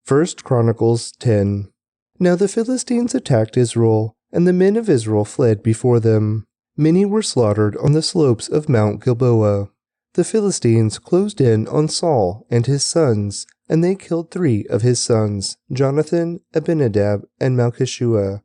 1 Chronicles 10. Now the Philistines attacked Israel, and the men of Israel fled before them. Many were slaughtered on the slopes of Mount Gilboa. The Philistines closed in on Saul and his sons, and they killed 3 of his sons, Jonathan, Abinadab, and Malchishua.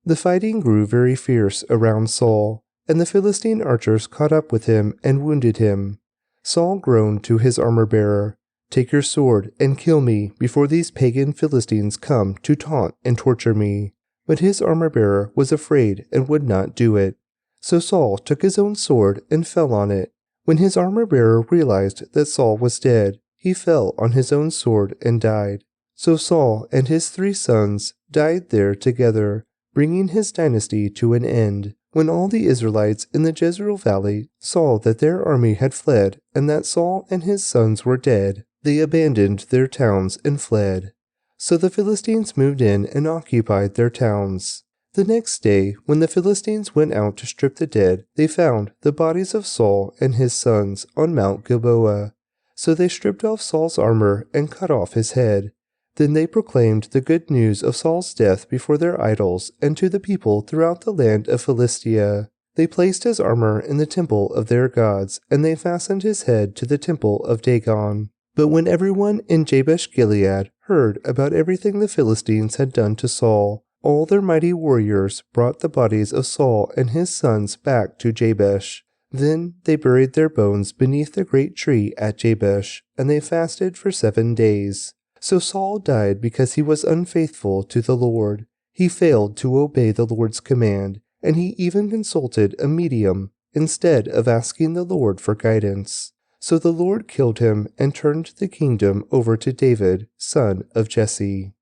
The fighting grew very fierce around Saul, and the Philistine archers caught up with him and wounded him. Saul groaned to his armor-bearer, "Take your sword and kill me before these pagan Philistines come to taunt and torture me." But his armor-bearer was afraid and would not do it. So Saul took his own sword and fell on it. When his armor-bearer realized that Saul was dead, he fell on his own sword and died. So Saul and his 3 sons died there together, bringing his dynasty to an end. When all the Israelites in the Jezreel Valley saw that their army had fled and that Saul and his sons were dead, they abandoned their towns and fled. So the Philistines moved in and occupied their towns. The next day, when the Philistines went out to strip the dead, they found the bodies of Saul and his sons on Mount Gilboa. So they stripped off Saul's armor and cut off his head. Then they proclaimed the good news of Saul's death before their idols and to the people throughout the land of Philistia. They placed his armor in the temple of their gods, and they fastened his head to the temple of Dagon. But when everyone in Jabesh-Gilead heard about everything the Philistines had done to Saul, all their mighty warriors brought the bodies of Saul and his sons back to Jabesh. Then they buried their bones beneath the great tree at Jabesh, and they fasted for 7 days. So Saul died because he was unfaithful to the Lord. He failed to obey the Lord's command, and he even consulted a medium instead of asking the Lord for guidance. So the Lord killed him and turned the kingdom over to David, son of Jesse.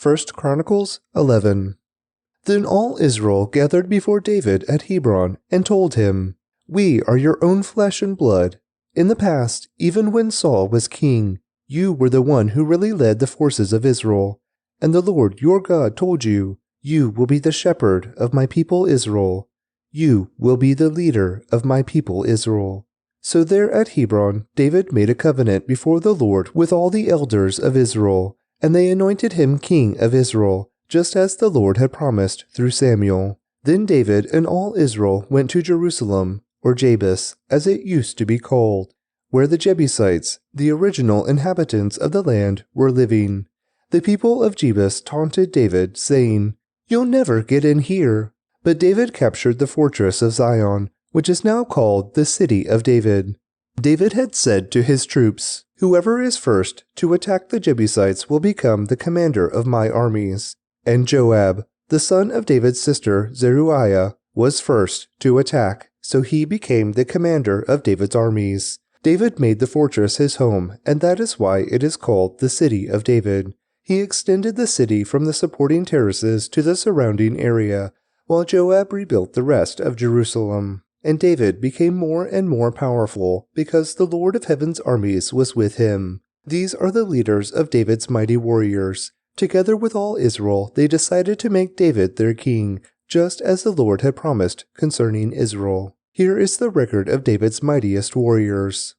1 Chronicles 11. Then all Israel gathered before David at Hebron and told him, "We are your own flesh and blood. In the past, even when Saul was king, you were the one who really led the forces of Israel, and the Lord your God told you, 'You will be the shepherd of my people Israel. You will be the leader of my people Israel.'" So there at Hebron, David made a covenant before the Lord with all the elders of Israel, and they anointed him king of Israel, just as the Lord had promised through Samuel. Then David and all Israel went to Jerusalem, or Jabes, as it used to be called, where the Jebusites, the original inhabitants of the land, were living. The people of Jebus taunted David, saying, "You'll never get in here." But David captured the fortress of Zion, which is now called the City of David. David had said to his troops, "Whoever is first to attack the Jebusites will become the commander of my armies." And Joab, the son of David's sister Zeruiah, was first to attack, so he became the commander of David's armies. David made the fortress his home, and that is why it is called the City of David. He extended the city from the supporting terraces to the surrounding area, while Joab rebuilt the rest of Jerusalem. And David became more and more powerful, because the Lord of Heaven's armies was with him. These are the leaders of David's mighty warriors. Together with all Israel, they decided to make David their king, just as the Lord had promised concerning Israel. Here is the record of David's mightiest warriors.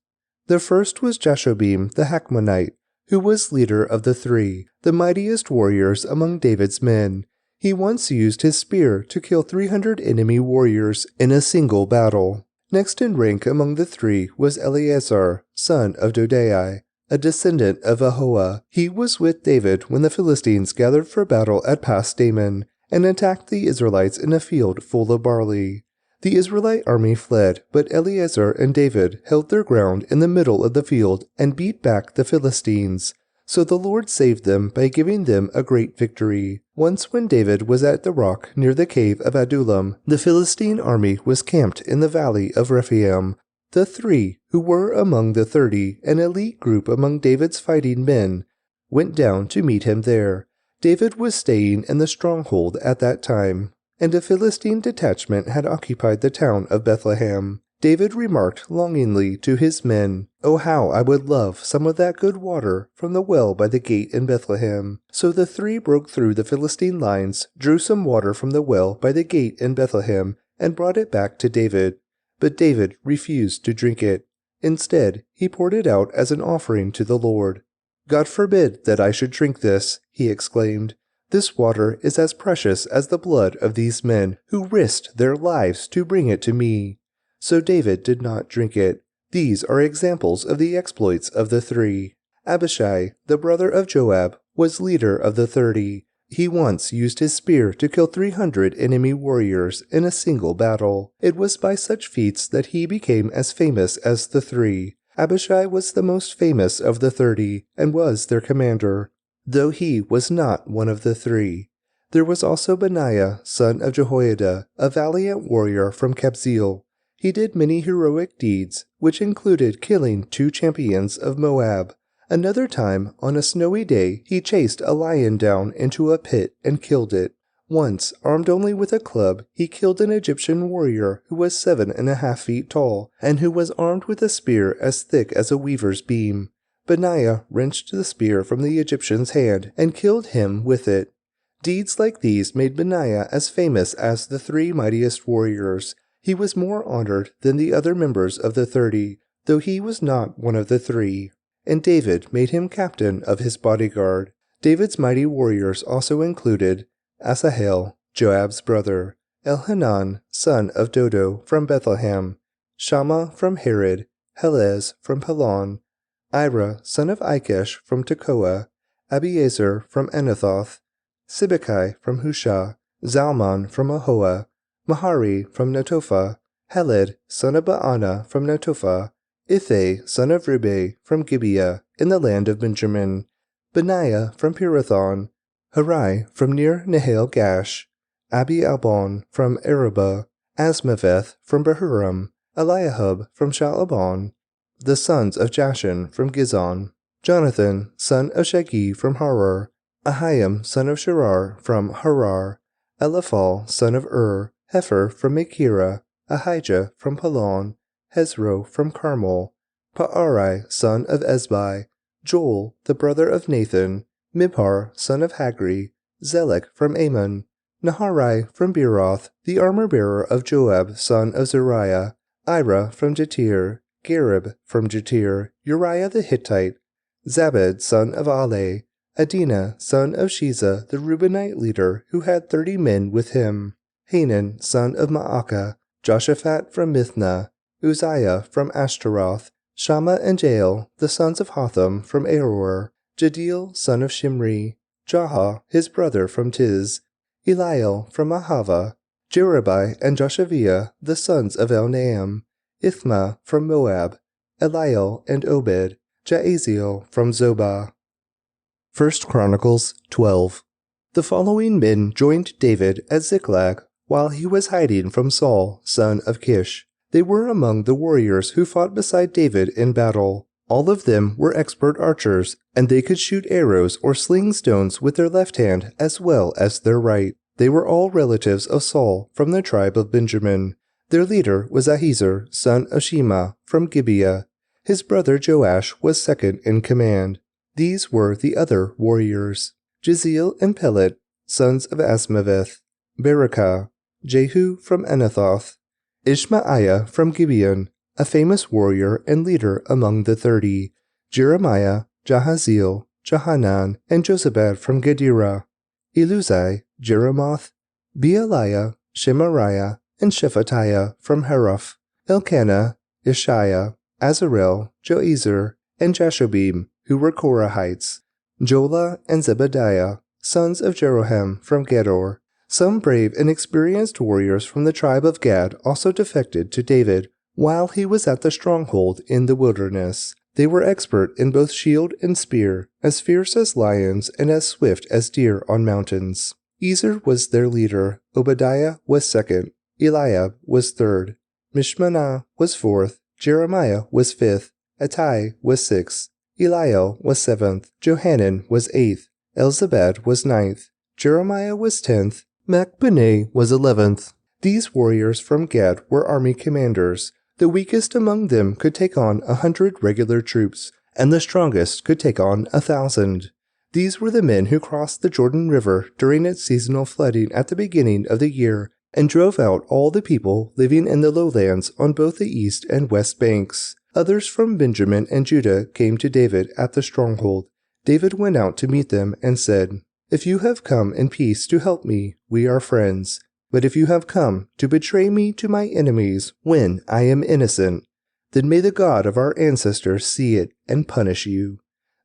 The first was Jashobeam the Hachmonite, who was leader of the 3, the mightiest warriors among David's men. He once used his spear to kill 300 enemy warriors in a single battle. Next in rank among the 3 was Eleazar, son of Dodai, a descendant of Ahoah. He was with David when the Philistines gathered for battle at Pas Dammim and attacked the Israelites in a field full of barley. The Israelite army fled, but Eleazar and David held their ground in the middle of the field and beat back the Philistines. So the Lord saved them by giving them a great victory. Once when David was at the rock near the cave of Adullam, the Philistine army was camped in the valley of Rephaim. The 3, who were among the 30, an elite group among David's fighting men, went down to meet him there. David was staying in the stronghold at that time, and a Philistine detachment had occupied the town of Bethlehem. David remarked longingly to his men, "Oh, how I would love some of that good water from the well by the gate in Bethlehem." So the 3 broke through the Philistine lines, drew some water from the well by the gate in Bethlehem, and brought it back to David. But David refused to drink it. Instead, he poured it out as an offering to the Lord. God forbid that I should drink this, he exclaimed. This water is as precious as the blood of these men who risked their lives to bring it to me. So David did not drink it. These are examples of the exploits of the 3. Abishai, the brother of Joab, was leader of the 30. He once used his spear to kill 300 enemy warriors in a single battle. It was by such feats that he became as famous as the 3. Abishai was the most famous of the 30 and was their commander, though he was not one of the 3. There was also Benaiah, son of Jehoiada, a valiant warrior from Kabzeel. He did many heroic deeds, which included killing 2 champions of Moab. Another time, on a snowy day, he chased a lion down into a pit and killed it. Once, armed only with a club, he killed an Egyptian warrior who was 7.5 feet tall, and who was armed with a spear as thick as a weaver's beam. Benaiah wrenched the spear from the Egyptian's hand and killed him with it. Deeds like these made Benaiah as famous as the 3 mightiest warriors. He was more honored than the other members of the 30, though he was not one of the 3. And David made him captain of his bodyguard. David's mighty warriors also included Asahel, Joab's brother, Elhanan, son of Dodo, from Bethlehem, Shammah from Harod, Helez from Pelon, Ira, son of Ikesh, from Tekoa, Abiezer from Anathoth, Sibbecai from Hushah, Zalmon from Ahoah, Mahari from Netophah, Heled, son of Baanah, from Netophah, Ithai, son of Ribe, from Gibeah, in the land of Benjamin, Benaiah from Pirathon, Hurai from near Nahal Gash, Abi Albon from Arabah, Asmaveth from Bahurim, Eliahub from Shaalbon, the sons of Jashan from Gizon, Jonathan, son of Shagi, from Harar, Ahiam, son of Shirar, from Harar, Eliphal, son of Hefer from Machirah, Ahijah from Pelon, Hezro from Carmel, Paarai, son of Ezbai, Joel, the brother of Nathan, Mibhar, son of Hagri, Zelek from Ammon, Naharai from Beeroth, the armor-bearer of Joab, son of Zeruiah, Ira from Jatir, Gareb from Jatir, Uriah the Hittite, Zabed, son of Ale, Adina, son of Shiza, the Reubenite leader, who had 30 men with him, Hanan, son of Maacah, Joshaphat from Mithna, Uzziah from Ashtaroth, Shammah and Jael, the sons of Hotham, from Aroer, Jadiel, son of Shimri, Jaha, his brother, from Tiz, Eliel from Ahava, Jerubai and Joshaviah, the sons of Elnaam, Ithma from Moab, Eliel and Obed, Jaaziel from Zobah. 1 Chronicles 12. The following men joined David at Ziklag while he was hiding from Saul, son of Kish. They were among the warriors who fought beside David in battle. All of them were expert archers, and they could shoot arrows or sling stones with their left hand as well as their right. They were all relatives of Saul from the tribe of Benjamin. Their leader was Ahiezer, son of Shema, from Gibeah. His brother Joash was second in command. These were the other warriors: Jeziel and Pelet, sons of Asmaveth, Berekah, Jehu from Anathoth, Ishmaiah from Gibeon, a famous warrior and leader among the 30, Jeremiah, Jahaziel, Johanan, and Josabad from Gedera, Eluzai, Jeremoth, Bealiah, Shemariah, and Shephatiah from Haraph, Elkanah, Ishiah, Azarel, Joezer, and Jashobim, who were Korahites, Jola and Zebediah, sons of Jeroham from Gedor. Some brave and experienced warriors from the tribe of Gad also defected to David while he was at the stronghold in the wilderness. They were expert in both shield and spear, as fierce as lions and as swift as deer on mountains. Ezer was their leader, Obadiah was second, Eliab was third, Mishmanah was fourth, Jeremiah was fifth, Attai was sixth, Eliel was seventh, Johanan was eighth, Elzabad was ninth, Jeremiah was 10th, Machbenah was 11th. These warriors from Gad were army commanders. The weakest among them could take on 100 regular troops, and the strongest could take on 1,000. These were the men who crossed the Jordan River during its seasonal flooding at the beginning of the year and drove out all the people living in the lowlands on both the east and west banks. Others from Benjamin and Judah came to David at the stronghold, David went out to meet them and said, "If you have come in peace to help me, we are friends. But if you have come to betray me to my enemies when I am innocent, then may the God of our ancestors see it and punish you."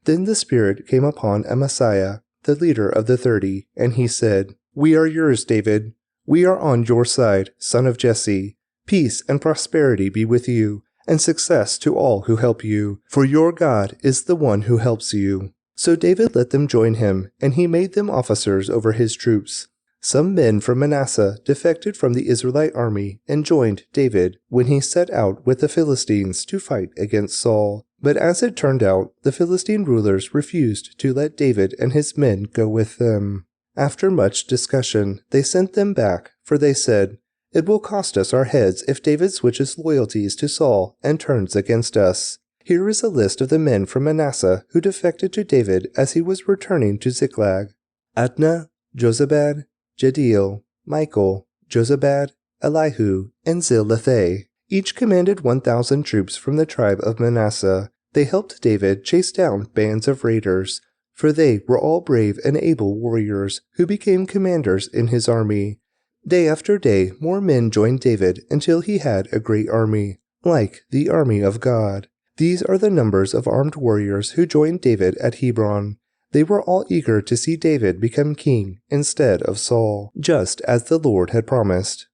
Then the Spirit came upon Amasiah, the leader of the 30, and he said, "We are yours, David. We are on your side, son of Jesse. Peace and prosperity be with you, and success to all who help you, for your God is the one who helps you." So David let them join him, and he made them officers over his troops. Some men from Manasseh defected from the Israelite army and joined David when he set out with the Philistines to fight against Saul. But as it turned out, the Philistine rulers refused to let David and his men go with them. After much discussion, they sent them back, for they said, "It will cost us our heads if David switches loyalties to Saul and turns against us." Here is a list of the men from Manasseh who defected to David as he was returning to Ziklag: Adnah, Jozabad, Jediel, Michael, Jozabad, Elihu, and Zilethai. Each commanded 1,000 troops from the tribe of Manasseh. They helped David chase down bands of raiders, for they were all brave and able warriors who became commanders in his army. Day after day, more men joined David until he had a great army, like the army of God. These are the numbers of armed warriors who joined David at Hebron. They were all eager to see David become king instead of Saul, just as the Lord had promised.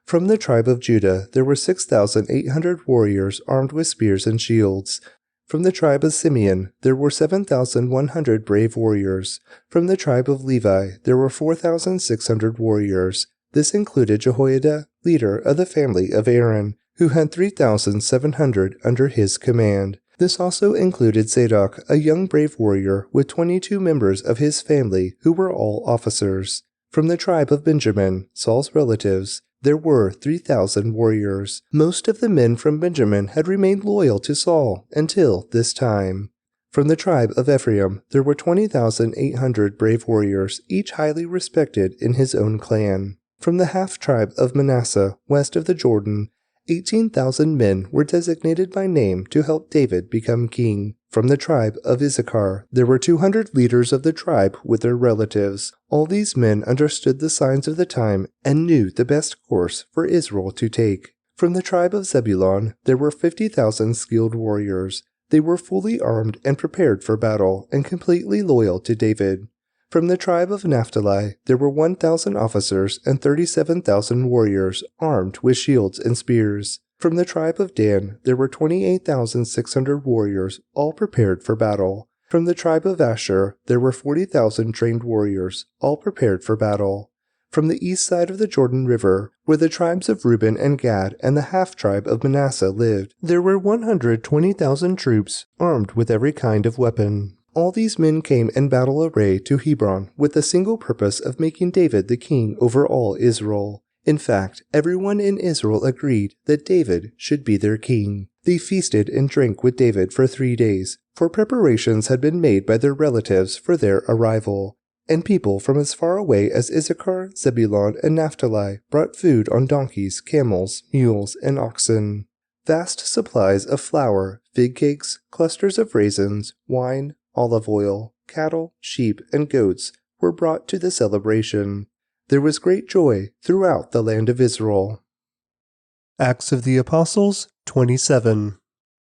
From the tribe of Judah there were 6,800 warriors armed with spears and shields. From the tribe of Simeon there were 7,100 brave warriors. From the tribe of Levi there were 4,600 warriors. This included Jehoiada, leader of the family of Aaron, who had 3,700 under his command. This also included Zadok, a young brave warrior, with 22 members of his family who were all officers. From the tribe of Benjamin, Saul's relatives, there were 3,000 warriors. Most of the men from Benjamin had remained loyal to Saul until this time. From the tribe of Ephraim, there were 20,800 brave warriors, each highly respected in his own clan. From the half-tribe of Manasseh, west of the Jordan, 18,000 men were designated by name to help David become king. From the tribe of Issachar, there were 200 leaders of the tribe with their relatives. All these men understood the signs of the time and knew the best course for Israel to take. From the tribe of Zebulun, there were 50,000 skilled warriors. They were fully armed and prepared for battle and completely loyal to David. From the tribe of Naphtali, there were 1,000 officers and 37,000 warriors armed with shields and spears. From the tribe of Dan, there were 28,600 warriors, all prepared for battle. From the tribe of Asher, there were 40,000 trained warriors, all prepared for battle. From the east side of the Jordan River, where the tribes of Reuben and Gad and the half-tribe of Manasseh lived, there were 120,000 troops, armed with every kind of weapon. All these men came in battle array to Hebron with the single purpose of making David the king over all Israel. In fact, everyone in Israel agreed that David should be their king. They feasted and drank with David for 3 days, for preparations had been made by their relatives for their arrival. And people from as far away as Issachar, Zebulun, and Naphtali brought food on donkeys, camels, mules, and oxen. Vast supplies of flour, fig cakes, clusters of raisins, wine, olive oil, cattle, sheep, and goats were brought to the celebration. There was great joy throughout the land of Israel. Acts of the Apostles 27.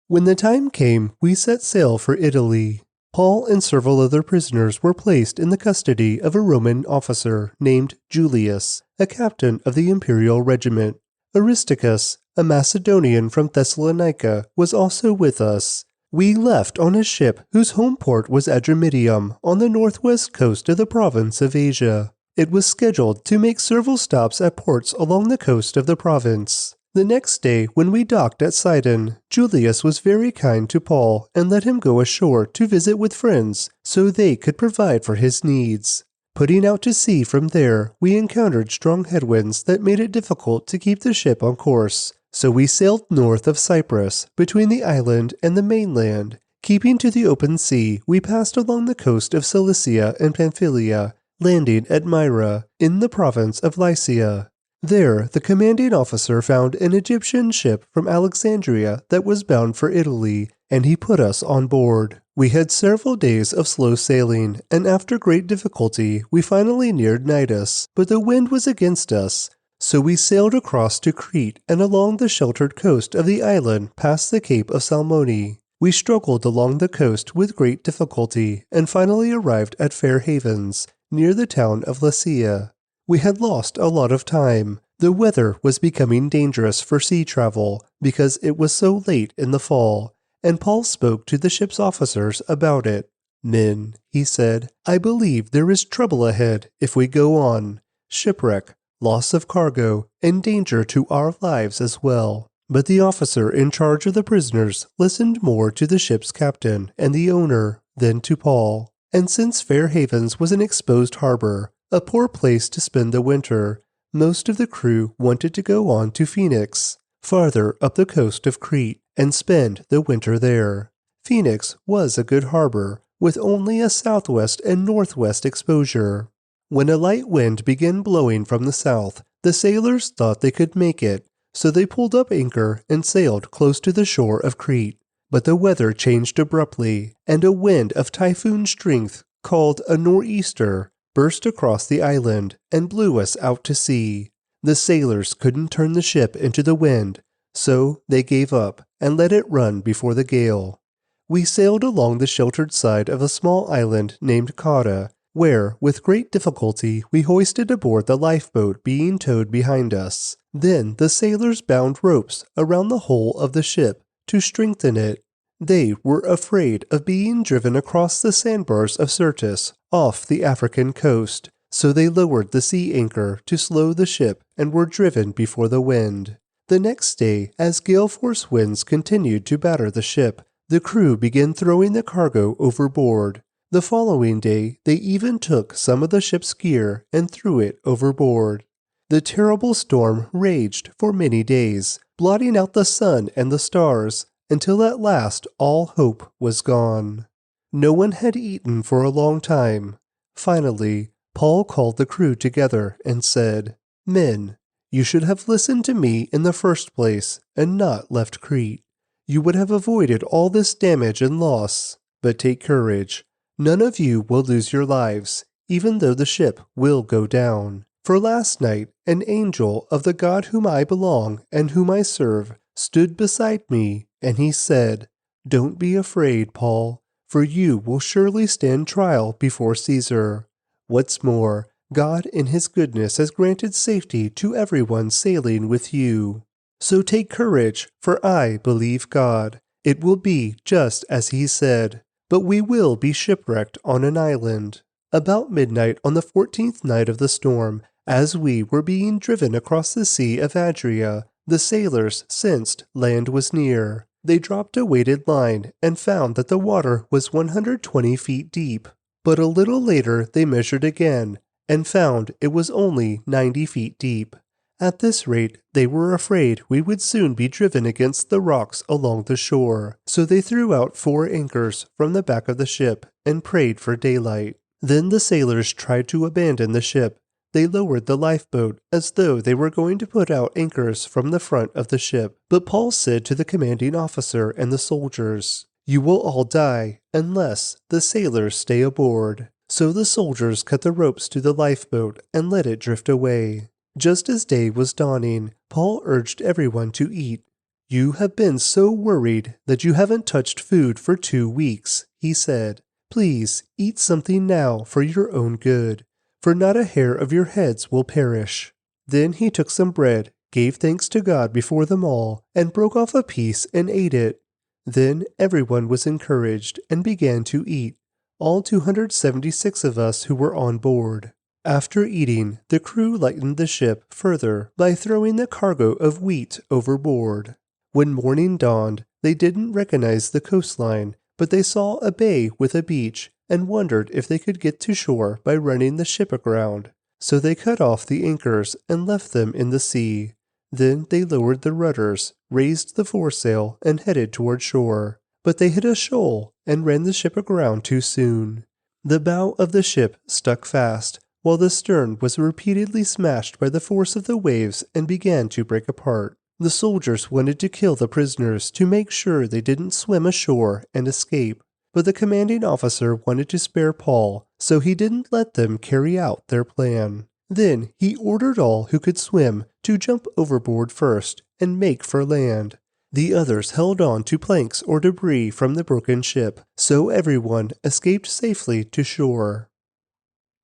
When the time came, we set sail for Italy. Paul and several other prisoners were placed in the custody of a Roman officer named Julius, a captain of the imperial regiment. Aristarchus, a Macedonian from Thessalonica, was also with us. We left on a ship whose home port was Adramyttium on the northwest coast of the province of Asia. It was scheduled to make several stops at ports along the coast of the province. The next day, when we docked at Sidon, Julius was very kind to Paul and let him go ashore to visit with friends so they could provide for his needs. Putting out to sea from there, we encountered strong headwinds that made it difficult to keep the ship on course. So we sailed north of Cyprus, between the island and the mainland. Keeping to the open sea, we passed along the coast of Cilicia and Pamphylia, landing at Myra, in the province of Lycia. There, the commanding officer found an Egyptian ship from Alexandria that was bound for Italy, and he put us on board. We had several days of slow sailing, and after great difficulty, we finally neared Cnidus, but the wind was against us. So we sailed across to Crete and along the sheltered coast of the island past the Cape of Salmone. We struggled along the coast with great difficulty and finally arrived at Fair Havens, near the town of Lasea. We had lost a lot of time. The weather was becoming dangerous for sea travel because it was so late in the fall, and Paul spoke to the ship's officers about it. "Men," he said, "I believe there is trouble ahead if we go on. Shipwreck, loss of cargo, and danger to our lives as well." But the officer in charge of the prisoners listened more to the ship's captain and the owner than to Paul. And since Fair Havens was an exposed harbor, a poor place to spend the winter, most of the crew wanted to go on to Phoenix, farther up the coast of Crete, and spend the winter there. Phoenix was a good harbor, with only a southwest and northwest exposure. When a light wind began blowing from the south, the sailors thought they could make it, so they pulled up anchor and sailed close to the shore of Crete. But the weather changed abruptly, and a wind of typhoon strength, called a nor'easter, burst across the island and blew us out to sea. The sailors couldn't turn the ship into the wind, so they gave up and let it run before the gale. We sailed along the sheltered side of a small island named Cauda, where, with great difficulty, we hoisted aboard the lifeboat being towed behind us. Then the sailors bound ropes around the hull of the ship to strengthen it. They were afraid of being driven across the sandbars of Syrtis off the African coast, so they lowered the sea anchor to slow the ship and were driven before the wind. The next day, as gale-force winds continued to batter the ship, the crew began throwing the cargo overboard. The following day, they even took some of the ship's gear and threw it overboard. The terrible storm raged for many days, blotting out the sun and the stars, until at last all hope was gone. No one had eaten for a long time. Finally, Paul called the crew together and said, "Men, you should have listened to me in the first place and not left Crete. You would have avoided all this damage and loss. But take courage. None of you will lose your lives, even though the ship will go down. For last night, an angel of the God whom I belong and whom I serve stood beside me, and he said, 'Don't be afraid, Paul, for you will surely stand trial before Caesar. What's more, God in his goodness has granted safety to everyone sailing with you. So take courage, for I believe God. It will be just as he said, but we will be shipwrecked on an island.' About midnight on the 14th night of the storm, as we were being driven across the Sea of Adria, the sailors sensed land was near. They dropped a weighted line and found that the water was 120 feet deep. But a little later they measured again and found it was only 90 feet deep. At this rate, they were afraid we would soon be driven against the rocks along the shore, so they threw out 4 anchors from the back of the ship and prayed for daylight. Then the sailors tried to abandon the ship. They lowered the lifeboat as though they were going to put out anchors from the front of the ship. But Paul said to the commanding officer and the soldiers, "You will all die unless the sailors stay aboard." So the soldiers cut the ropes to the lifeboat and let it drift away. Just as day was dawning, Paul urged everyone to eat. "You have been so worried that you haven't touched food for 2 weeks," he said. "Please eat something now for your own good, for not a hair of your heads will perish." Then he took some bread, gave thanks to God before them all, and broke off a piece and ate it. Then everyone was encouraged and began to eat, all 276 of us who were on board. After eating, the crew lightened the ship further by throwing the cargo of wheat overboard. When morning dawned, they didn't recognize the coastline, but they saw a bay with a beach and wondered if they could get to shore by running the ship aground. So they cut off the anchors and left them in the sea. Then they lowered the rudders, raised the foresail, and headed toward shore. But they hit a shoal and ran the ship aground too soon. The bow of the ship stuck fast, while the stern was repeatedly smashed by the force of the waves and began to break apart. The soldiers wanted to kill the prisoners to make sure they didn't swim ashore and escape, but the commanding officer wanted to spare Paul, so he didn't let them carry out their plan. Then he ordered all who could swim to jump overboard first and make for land. The others held on to planks or debris from the broken ship, so everyone escaped safely to shore.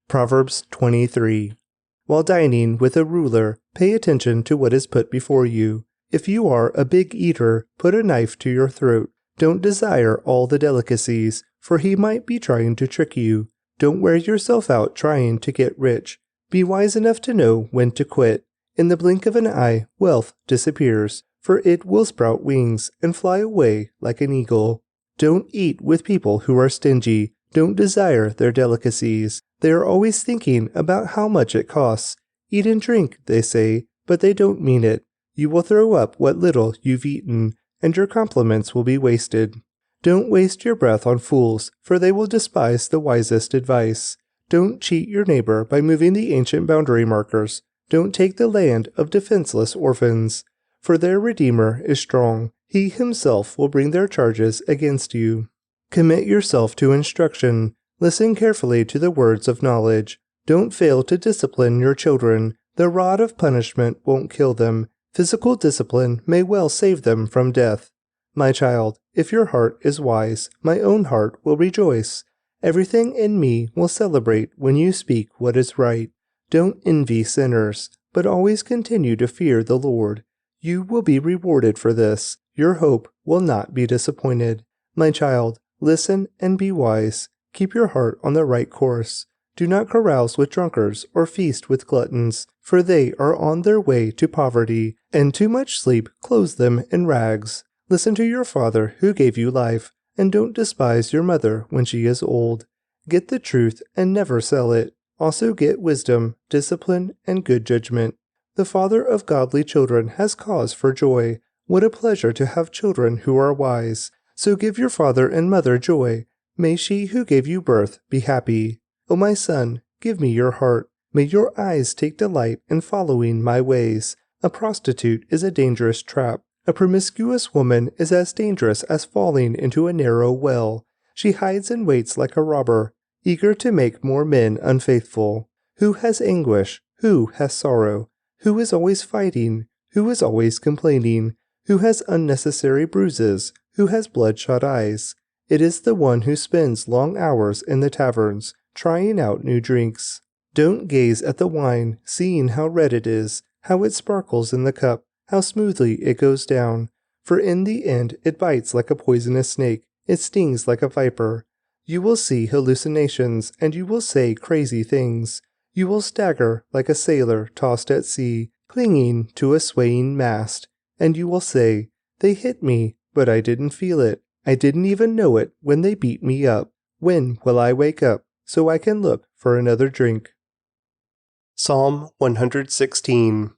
Proverbs 23. While dining with a ruler, pay attention to what is put before you. If you are a big eater, put a knife to your throat. Don't desire all the delicacies, for he might be trying to trick you. Don't wear yourself out trying to get rich. Be wise enough to know when to quit. In the blink of an eye, wealth disappears, for it will sprout wings and fly away like an eagle. Don't eat with people who are stingy. Don't desire their delicacies. They are always thinking about how much it costs. Eat and drink, they say, but they don't mean it. You will throw up what little you've eaten, and your compliments will be wasted. Don't waste your breath on fools, for they will despise the wisest advice. Don't cheat your neighbor by moving the ancient boundary markers. Don't take the land of defenseless orphans, for their Redeemer is strong. He himself will bring their charges against you. Commit yourself to instruction. Listen carefully to the words of knowledge. Don't fail to discipline your children. The rod of punishment won't kill them. Physical discipline may well save them from death. My child, if your heart is wise, my own heart will rejoice. Everything in me will celebrate when you speak what is right. Don't envy sinners, but always continue to fear the Lord. You will be rewarded for this. Your hope will not be disappointed. My child, listen and be wise. Keep your heart on the right course. Do not carouse with drunkards or feast with gluttons, for they are on their way to poverty, and too much sleep clothes them in rags. Listen to your father who gave you life, and don't despise your mother when she is old. Get the truth and never sell it. Also get wisdom, discipline, and good judgment. The father of godly children has cause for joy. What a pleasure to have children who are wise. So give your father and mother joy. May she who gave you birth be happy. O my son, give me your heart. May your eyes take delight in following my ways. A prostitute is a dangerous trap. A promiscuous woman is as dangerous as falling into a narrow well. She hides and waits like a robber, eager to make more men unfaithful. Who has anguish? Who has sorrow? Who is always fighting? Who is always complaining? Who has unnecessary bruises? Who has bloodshot eyes? It is the one who spends long hours in the taverns, trying out new drinks. Don't gaze at the wine, seeing how red it is, how it sparkles in the cup, how smoothly it goes down. For in the end it bites like a poisonous snake, it stings like a viper. You will see hallucinations, and you will say crazy things. You will stagger like a sailor tossed at sea, clinging to a swaying mast. And you will say, "They hit me, but I didn't feel it. I didn't even know it when they beat me up. When will I wake up so I can look for another drink?" Psalm 116.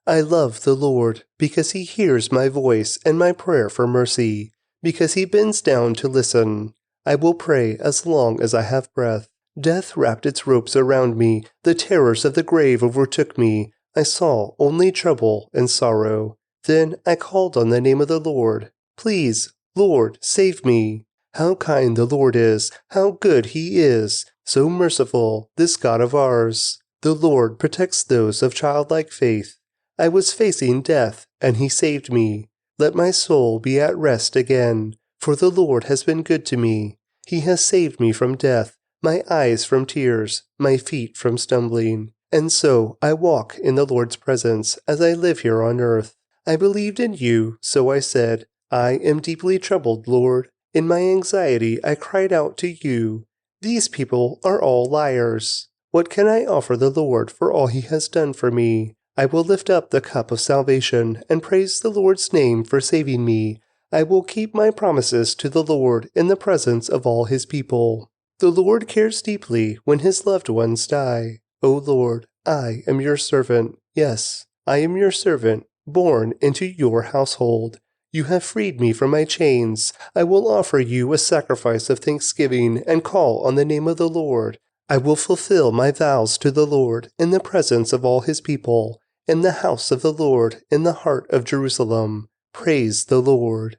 I love the Lord, because he hears my voice and my prayer for mercy, because he bends down to listen. I will pray as long as I have breath. Death wrapped its ropes around me, the terrors of the grave overtook me. I saw only trouble and sorrow. Then I called on the name of the Lord. Please, Lord, save me. How kind the Lord is, how good he is, so merciful, this God of ours. The Lord protects those of childlike faith. I was facing death, and he saved me. Let my soul be at rest again, for the Lord has been good to me. He has saved me from death, my eyes from tears, my feet from stumbling. And so I walk in the Lord's presence as I live here on earth. I believed in you, so I said, I am deeply troubled, Lord. In my anxiety I cried out to you. These people are all liars. What can I offer the Lord for all he has done for me? I will lift up the cup of salvation and praise the Lord's name for saving me. I will keep my promises to the Lord in the presence of all his people. The Lord cares deeply when his loved ones die. O Lord, I am your servant. Yes, I am your servant, born into your household. You have freed me from my chains. I will offer you a sacrifice of thanksgiving and call on the name of the Lord. I will fulfill my vows to the Lord in the presence of all his people, in the house of the Lord, in the heart of Jerusalem. Praise the Lord.